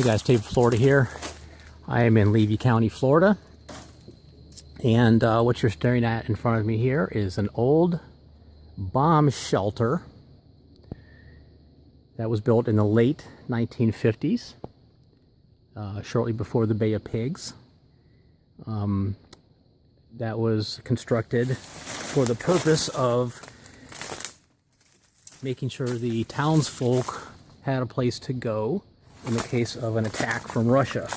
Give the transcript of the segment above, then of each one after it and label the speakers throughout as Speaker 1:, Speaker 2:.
Speaker 1: Hey guys, Tate, Florida here. I am in Levy County, Florida. And what you're staring at in front of me here is an old bomb shelter that was built in the late 1950s, shortly before the Bay of Pigs. That was constructed for the purpose of making sure the townsfolk had a place to go in the case of an attack from Russia,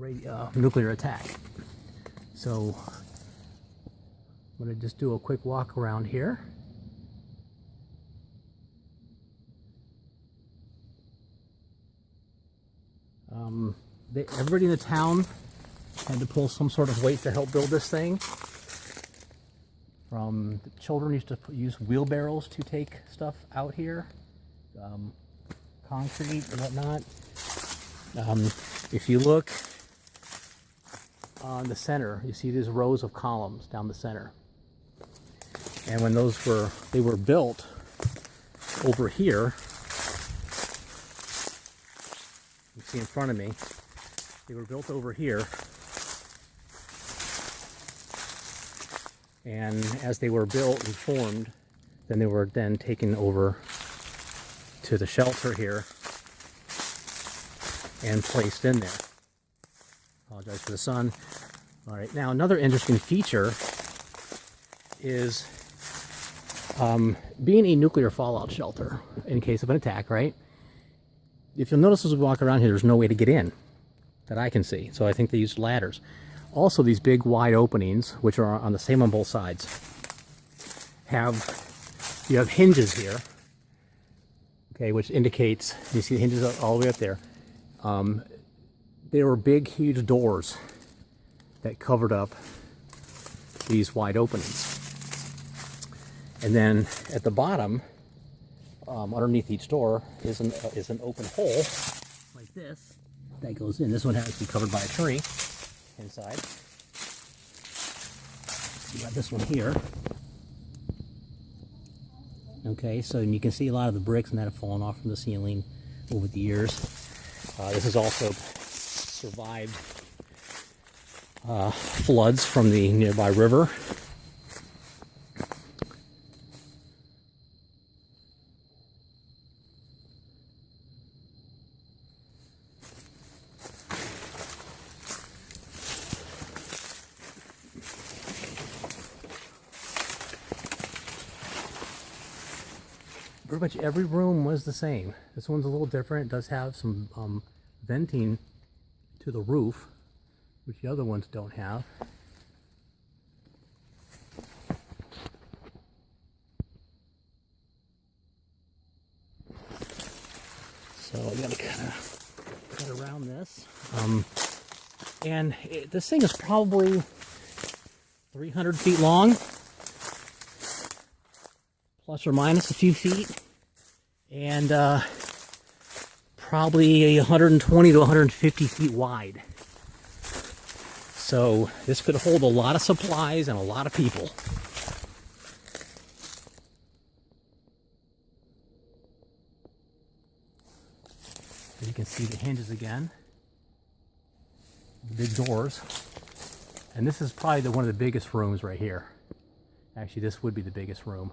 Speaker 1: a nuclear attack. So I'm going to just do a quick walk around here. Everybody in the town had to pull some sort of weight to help build this thing. The children used to use wheelbarrows to take stuff out here, concrete and whatnot. If you look on the center, you see these rows of columns down the center. And when they were built over here, you see in front of me, they were built over here. And as they were built and formed, then they were then taken over to the shelter here and placed in there. Apologize for the sun. All right, now another interesting feature is being a nuclear fallout shelter in case of an attack, right? If you'll notice as we walk around here, there's no way to get in that I can see. So I think they used ladders. Also, these big wide openings, which are on the same on both sides, you have hinges here, okay, which indicates, you see the hinges all the way up there. There were big, huge doors that covered up these wide openings. And then at the bottom, underneath each door, is an open hole like this that goes in. This one has to be covered by a tree inside. You got this one here. Okay, so you can see a lot of the bricks and that have fallen off from the ceiling over the years. This has also survived floods from the nearby river. Pretty much every room was the same. This one's a little different. It does have some venting to the roof, which the other ones don't have. So I gotta kind of cut around this. This thing is probably 300 feet long, plus or minus a few feet, and probably 120 to 150 feet wide. So this could hold a lot of supplies and a lot of people. And you can see the hinges again, the big doors. And this is probably one of the biggest rooms right here. Actually, this would be the biggest room.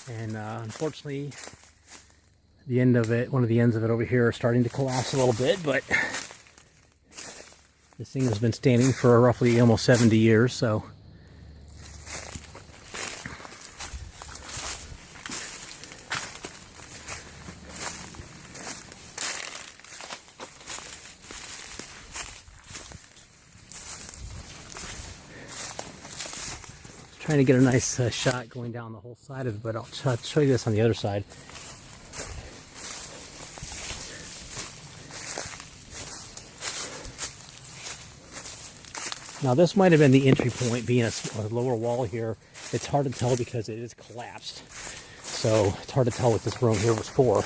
Speaker 1: And unfortunately, the end of it, one of the ends of it over here, are starting to collapse a little bit, but this thing has been standing for roughly almost 70 years, so. Trying to get a nice shot going down the whole side of it, but I'll show you this on the other side. Now this might have been the entry point, being a lower wall here. It's hard to tell because it is collapsed. So it's hard to tell what this room here was for.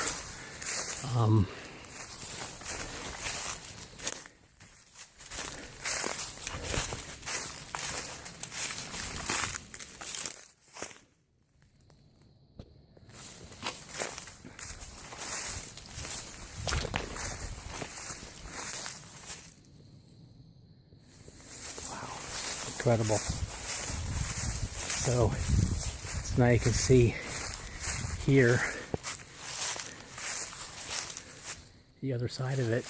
Speaker 1: Incredible. So now you can see here the other side of it.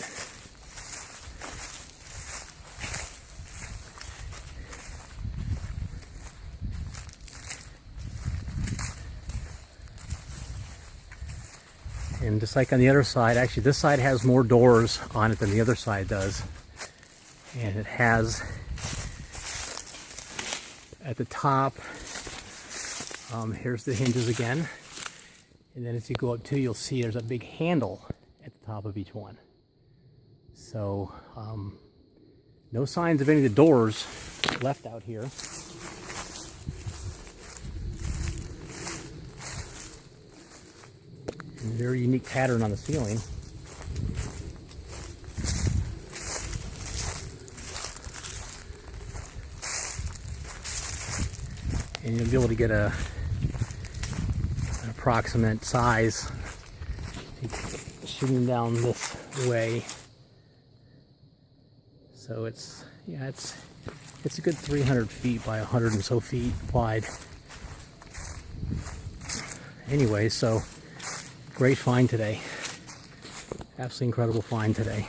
Speaker 1: And just like on the other side, actually this side has more doors on it than the other side does. And it has at the top, here's the hinges again. And then as you go up too, you'll see there's a big handle at the top of each one. So, no signs of any of the doors left out here. And a very unique pattern on the ceiling. And you'll be able to get an approximate size shooting down this way. So it's a good 300 feet by 100 and so feet wide. Anyway, so great find today. Absolutely incredible find today.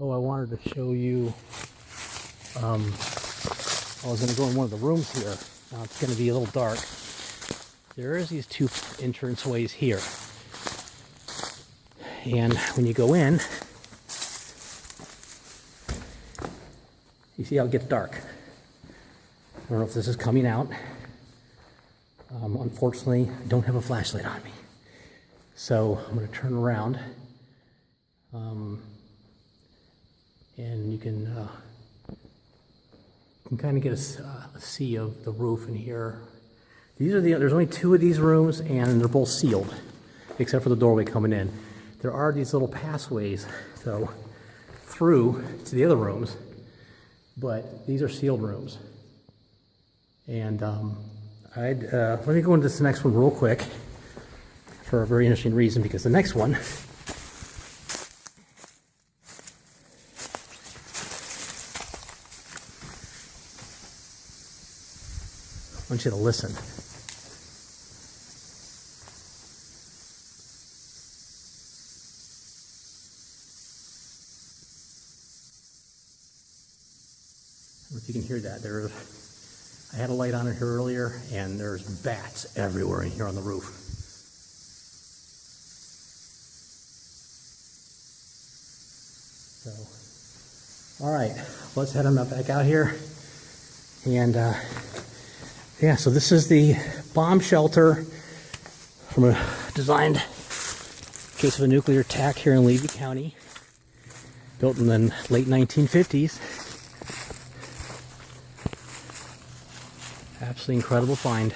Speaker 1: Oh, I wanted to show you, I was going to go in one of the rooms here. Now it's going to be a little dark. There is these two entrance ways here. And when you go in, you see how it gets dark. I don't know if this is coming out. Unfortunately, I don't have a flashlight on me. So I'm going to turn around. And you can kind of get a see of the roof in here. There's only two of these rooms, and they're both sealed, except for the doorway coming in. There are these little pathways, so through to the other rooms, but these are sealed rooms. And let me go into this next one real quick for a very interesting reason, because the next one I want you to listen. I don't know if you can hear that. I had a light on it here earlier, and there's bats everywhere in here on the roof. So, all right, let's head on back out here. And yeah, so this is the bomb shelter designed in case of a nuclear attack here in Levy County, built in the late 1950s. Absolutely incredible find.